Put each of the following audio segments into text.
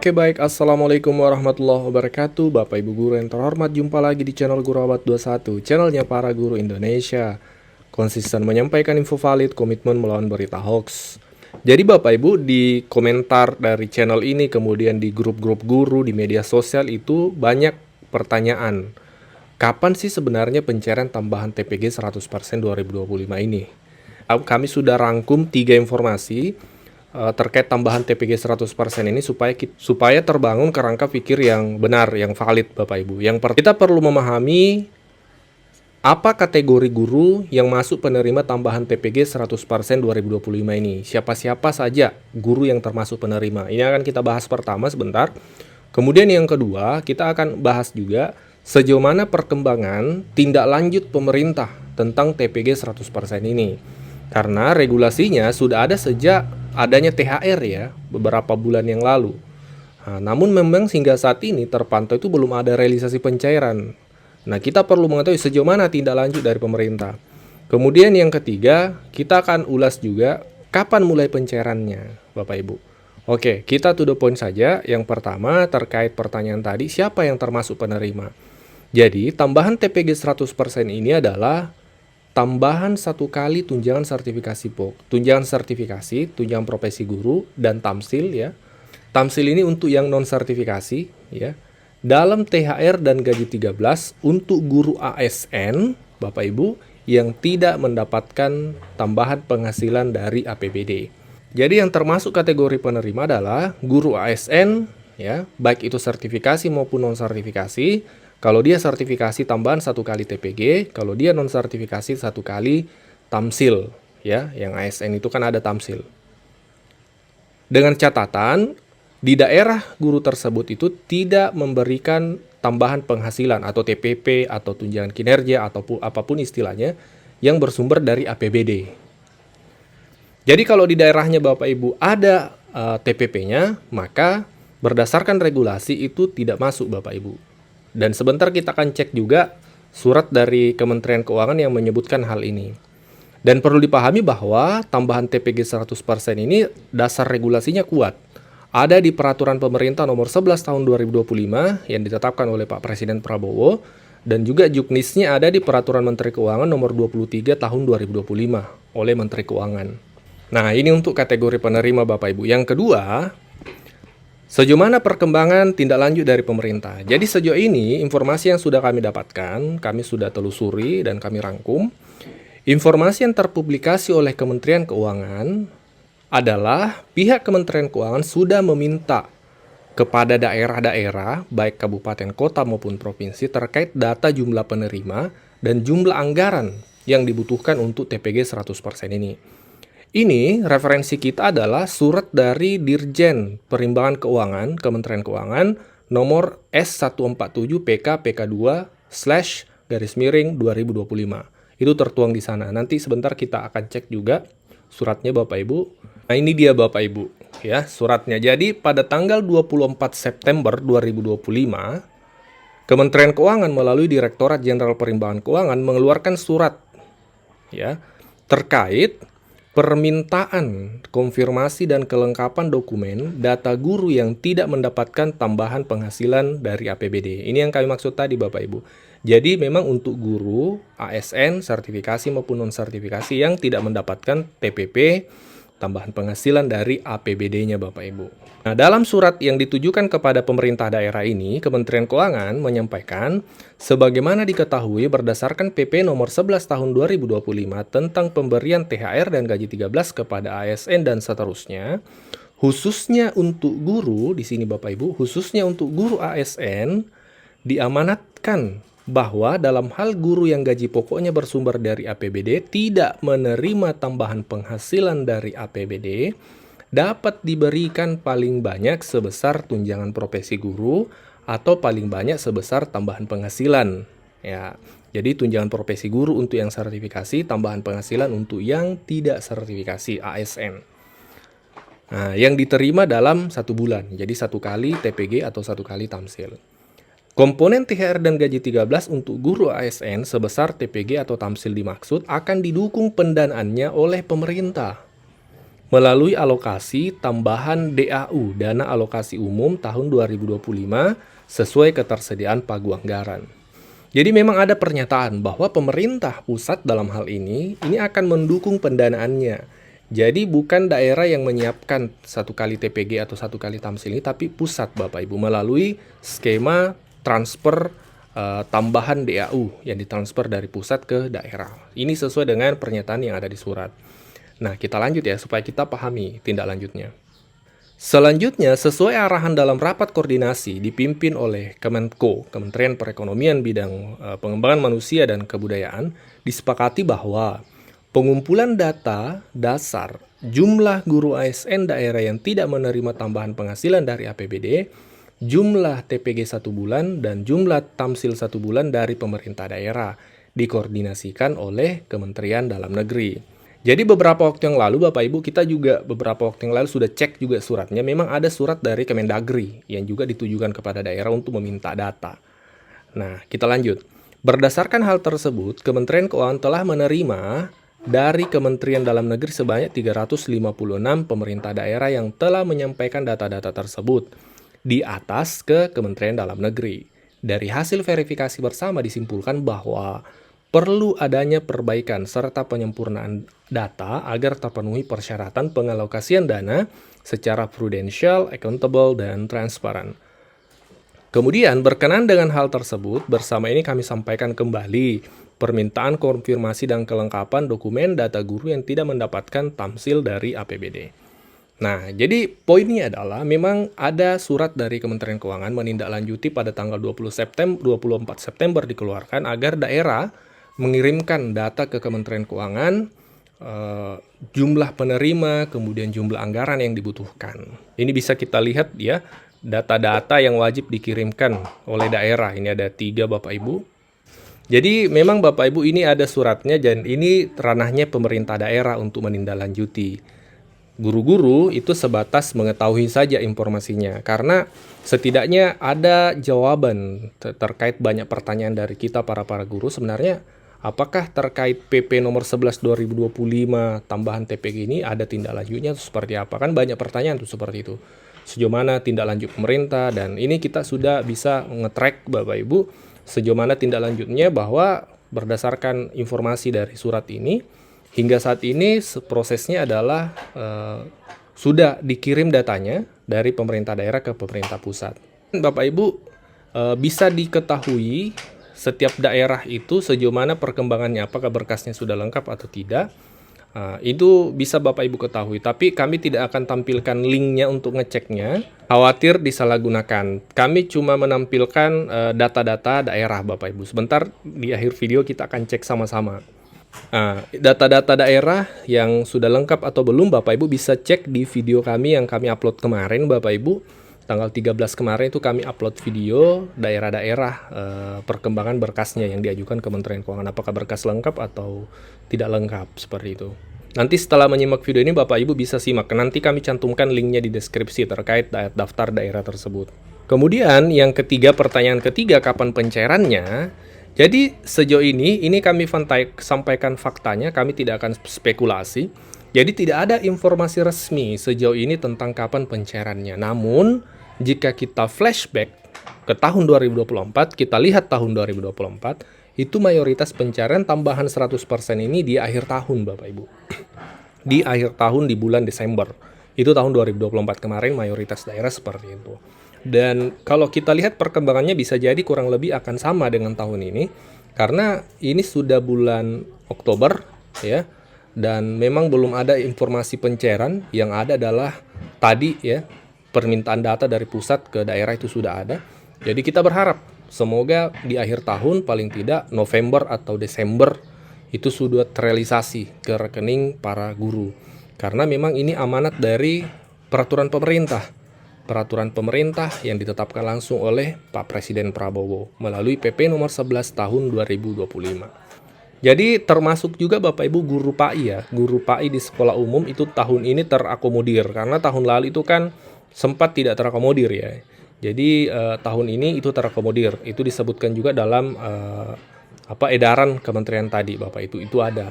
Oke baik, Assalamualaikum warahmatullahi wabarakatuh. Bapak Ibu Guru yang terhormat, jumpa lagi di channel Guru Abad 21, channelnya para guru Indonesia. Konsisten menyampaikan info valid, komitmen melawan berita hoax. Jadi Bapak Ibu, di komentar dari channel ini, kemudian di grup-grup guru, di media sosial itu banyak pertanyaan. Kapan sih sebenarnya pencairan tambahan TPG 100% 2025 ini? Kami sudah rangkum 3 informasi terkait tambahan TPG 100% ini supaya terbangun kerangka pikir yang benar, yang valid Bapak Ibu. Kita perlu memahami apa kategori guru yang masuk penerima tambahan TPG 100% 2025 ini. Siapa-siapa saja guru yang termasuk penerima. Ini akan kita bahas pertama sebentar. Kemudian yang kedua, kita akan bahas juga sejauh mana perkembangan tindak lanjut pemerintah tentang TPG 100% ini. Karena regulasinya sudah ada sejak adanya THR ya, beberapa bulan yang lalu. Namun memang hingga saat ini terpantau itu belum ada realisasi pencairan. Nah, kita perlu mengetahui sejauh mana tindak lanjut dari pemerintah. Kemudian yang ketiga, kita akan ulas juga kapan mulai pencairannya, Bapak Ibu. Oke, kita to the point saja. Yang pertama terkait pertanyaan tadi, siapa yang termasuk penerima? Jadi, tambahan TPG 100% ini adalah tambahan 1 kali tunjangan sertifikasi tunjangan sertifikasi, tunjangan profesi guru, dan tamsil ya. Tamsil ini untuk yang non sertifikasi ya. Dalam THR dan gaji 13 untuk guru ASN, Bapak Ibu, yang tidak mendapatkan tambahan penghasilan dari APBD. Jadi yang termasuk kategori penerima adalah guru ASN ya, baik itu sertifikasi maupun non sertifikasi. Kalau dia sertifikasi tambahan 1 kali TPG, kalau dia non sertifikasi 1 kali tamsil ya, yang ASN itu kan ada tamsil. Dengan catatan di daerah guru tersebut itu tidak memberikan tambahan penghasilan atau TPP atau tunjangan kinerja ataupun apapun istilahnya yang bersumber dari APBD. Jadi kalau di daerahnya Bapak Ibu ada TPP-nya, maka berdasarkan regulasi itu tidak masuk Bapak Ibu. Dan sebentar kita akan cek juga surat dari Kementerian Keuangan yang menyebutkan hal ini. Dan perlu dipahami bahwa tambahan TPG 100% ini dasar regulasinya kuat. Ada di Peraturan Pemerintah Nomor 11 Tahun 2025 yang ditetapkan oleh Pak Presiden Prabowo, dan juga juknisnya ada di Peraturan Menteri Keuangan Nomor 23 Tahun 2025 oleh Menteri Keuangan. Nah, ini untuk kategori penerima Bapak Ibu. Yang kedua, sejauh mana perkembangan tindak lanjut dari pemerintah? Jadi sejauh ini informasi yang sudah kami dapatkan, kami sudah telusuri dan kami rangkum. Informasi yang terpublikasi oleh Kementerian Keuangan adalah pihak Kementerian Keuangan sudah meminta kepada daerah-daerah, baik kabupaten, kota maupun provinsi terkait data jumlah penerima dan jumlah anggaran yang dibutuhkan untuk TPG 100% ini. Ini referensi kita adalah surat dari Dirjen Perimbangan Keuangan Kementerian Keuangan nomor S147 PK PK2/2025. Itu tertuang di sana. Nanti sebentar kita akan cek juga suratnya Bapak Ibu. Nah, ini dia Bapak Ibu ya, suratnya. Jadi pada tanggal 24 September 2025, Kementerian Keuangan melalui Direktorat Jenderal Perimbangan Keuangan mengeluarkan surat ya terkait permintaan konfirmasi dan kelengkapan dokumen data guru yang tidak mendapatkan tambahan penghasilan dari APBD. Ini yang kami maksud tadi Bapak Ibu. Jadi memang untuk guru, ASN, sertifikasi maupun non-sertifikasi yang tidak mendapatkan TPP, tambahan penghasilan dari APBD-nya Bapak Ibu. Nah, dalam surat yang ditujukan kepada pemerintah daerah ini, Kementerian Keuangan menyampaikan, sebagaimana diketahui berdasarkan PP nomor 11 tahun 2025 tentang pemberian THR dan gaji 13 kepada ASN dan seterusnya, khususnya untuk guru, di sini Bapak Ibu, khususnya untuk guru ASN, diamanatkan bahwa dalam hal guru yang gaji pokoknya bersumber dari APBD tidak menerima tambahan penghasilan dari APBD, dapat diberikan paling banyak sebesar tunjangan profesi guru atau paling banyak sebesar tambahan penghasilan. Ya, jadi tunjangan profesi guru untuk yang sertifikasi, tambahan penghasilan untuk yang tidak sertifikasi ASN. Nah, yang diterima dalam 1 bulan, jadi 1 kali TPG atau 1 kali tamsil. Komponen THR dan gaji 13 untuk guru ASN sebesar TPG atau tamsil dimaksud akan didukung pendanaannya oleh pemerintah melalui alokasi tambahan DAU, dana alokasi umum tahun 2025 sesuai ketersediaan pagu anggaran. Jadi memang ada pernyataan bahwa pemerintah pusat dalam hal ini akan mendukung pendanaannya. Jadi bukan daerah yang menyiapkan satu kali TPG atau satu kali tamsil ini, tapi pusat Bapak Ibu melalui skema transfer tambahan DAU yang ditransfer dari pusat ke daerah. Ini sesuai dengan pernyataan yang ada di surat. Nah, kita lanjut ya supaya kita pahami tindak lanjutnya. Selanjutnya, sesuai arahan dalam rapat koordinasi dipimpin oleh Kemenko, Kementerian Perekonomian bidang pengembangan manusia dan kebudayaan, disepakati bahwa pengumpulan data dasar jumlah guru ASN daerah yang tidak menerima tambahan penghasilan dari APBD, jumlah TPG 1 bulan, dan jumlah tamsil 1 bulan dari pemerintah daerah dikoordinasikan oleh Kementerian Dalam Negeri. Jadi beberapa waktu yang lalu Bapak Ibu, kita juga beberapa waktu yang lalu sudah cek juga suratnya. Memang ada surat dari Kemendagri yang juga ditujukan kepada daerah untuk meminta data. Nah, kita lanjut. Berdasarkan hal tersebut, Kementerian Keuangan telah menerima dari Kementerian Dalam Negeri sebanyak 356 pemerintah daerah yang telah menyampaikan data-data tersebut di atas ke Kementerian Dalam Negeri. Dari hasil verifikasi bersama disimpulkan bahwa perlu adanya perbaikan serta penyempurnaan data agar terpenuhi persyaratan pengalokasian dana secara prudensial, accountable, dan transparan. Kemudian berkenan dengan hal tersebut, bersama ini kami sampaikan kembali permintaan konfirmasi dan kelengkapan dokumen data guru yang tidak mendapatkan tamsil dari APBD. Nah, jadi poinnya adalah memang ada surat dari Kementerian Keuangan menindaklanjuti pada tanggal 24 September dikeluarkan agar daerah mengirimkan data ke Kementerian Keuangan, jumlah penerima, kemudian jumlah anggaran yang dibutuhkan. Ini bisa kita lihat ya, data-data yang wajib dikirimkan oleh daerah. Ini ada 3 Bapak Ibu. Jadi memang Bapak Ibu ini ada suratnya dan ini ranahnya pemerintah daerah untuk menindaklanjuti. Guru-guru itu sebatas mengetahui saja informasinya, karena setidaknya ada jawaban terkait banyak pertanyaan dari kita para guru. Sebenarnya apakah terkait PP nomor 11 2025 tambahan TPG ini ada tindak lanjutnya seperti apa? Kan banyak pertanyaan tuh seperti itu. Sejauh mana tindak lanjut pemerintah, dan ini kita sudah bisa nge-track Bapak Ibu sejauh mana tindak lanjutnya, bahwa berdasarkan informasi dari surat ini hingga saat ini prosesnya adalah sudah dikirim datanya dari pemerintah daerah ke pemerintah pusat. Bapak Ibu bisa diketahui setiap daerah itu sejauh mana perkembangannya, apakah berkasnya sudah lengkap atau tidak. Itu bisa Bapak Ibu ketahui, tapi kami tidak akan tampilkan linknya untuk ngeceknya, khawatir disalahgunakan. Kami cuma menampilkan data-data daerah Bapak Ibu. Sebentar di akhir video kita akan cek sama-sama. Data-data daerah yang sudah lengkap atau belum Bapak Ibu bisa cek di video kami yang kami upload kemarin Bapak Ibu. Tanggal 13 kemarin itu kami upload video daerah-daerah perkembangan berkasnya yang diajukan Kementerian Keuangan, apakah berkas lengkap atau tidak lengkap, seperti itu. Nanti setelah menyimak video ini Bapak Ibu bisa simak, nanti kami cantumkan linknya di deskripsi terkait daftar daerah tersebut. Kemudian yang ketiga, pertanyaan ketiga, kapan pencairannya? Jadi sejauh ini kami sampaikan faktanya, kami tidak akan spekulasi. Jadi tidak ada informasi resmi sejauh ini tentang kapan pencairannya. Namun, jika kita flashback ke tahun 2024, kita lihat tahun 2024, itu mayoritas pencairan tambahan 100% ini di akhir tahun Bapak Ibu. Di akhir tahun di bulan Desember. Itu tahun 2024 kemarin mayoritas daerah seperti itu. Dan kalau kita lihat perkembangannya bisa jadi kurang lebih akan sama dengan tahun ini. Karena ini sudah bulan Oktober ya. Dan memang belum ada informasi pencairan, yang ada adalah tadi ya, permintaan data dari pusat ke daerah itu sudah ada. Jadi kita berharap semoga di akhir tahun paling tidak November atau Desember itu sudah terrealisasi ke rekening para guru. Karena memang ini amanat dari peraturan pemerintah. Peraturan pemerintah yang ditetapkan langsung oleh Pak Presiden Prabowo melalui PP nomor 11 tahun 2025. Jadi termasuk juga Bapak Ibu guru PAI ya, guru PAI di sekolah umum itu tahun ini terakomodir, karena tahun lalu itu kan sempat tidak terakomodir ya. Jadi tahun ini itu terakomodir, itu disebutkan juga dalam edaran kementerian tadi Bapak itu ada.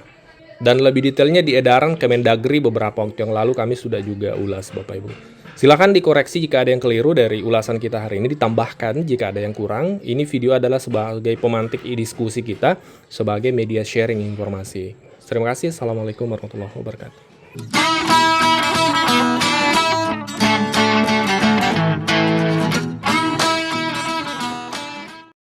Dan lebih detailnya di edaran Kemendagri beberapa waktu yang lalu kami sudah juga ulas Bapak Ibu. Silakan dikoreksi jika ada yang keliru dari ulasan kita hari ini, ditambahkan jika ada yang kurang. Ini video adalah sebagai pemantik diskusi kita, sebagai media sharing informasi. Terima kasih. Assalamualaikum warahmatullahi wabarakatuh.